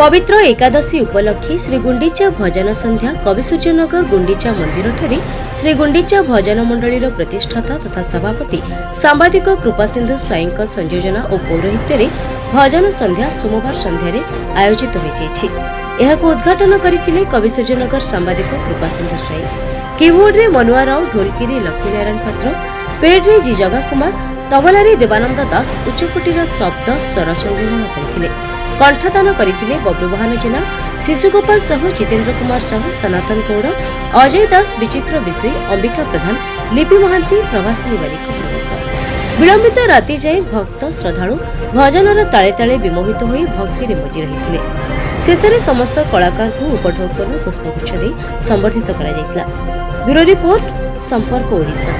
पवित्र एकादशी उपलक्षे श्री गुंडीचा भजन संध्या कविसूर्यनगर गुंडीचा मंदिर ठारे श्री गुंडीचा भजन मंडलीर प्रतिष्ठाता तथा सभापति सांबादिक कृपासिंधु स्वाईंक संयोजना और पौरोहित्य भजन संध्या सोमवार संध्यारे आयोजित हो उद्घाटन करथिले कविसूर्यनगर सांबादिक कृपासिंधु स्वाई। कीबोर्ड रे मनुआ राव, ढोलकी रे लक्ष्मीनारायण पात्र, पेड रे जी जगा कुमार, तबला रे देवानंद दास उच्चकोटीर शब्द स्वर संयोजन करथिले। कंठदान करथिले बब्रुवाहन जेना, शिशुगोपाल साहू, जितेन्द्र कुमार साहू, सनातन गौड़, अजय दास, विचित्र विषयी, अंबिका प्रधान, लिपि महांती, प्रभासिनी बारिक। विलंबित राति जाए भक्त श्रद्धालु भजनर ताले ताले विमोहित होई भक्ति रे मजी रहिथिले। शेषरे समस्त कलाकार को उपढौकन पुष्पगुच्छ दे संबर्धित करा जायतिला। ब्यूरो रिपोर्ट, संपर्क ओडिशा।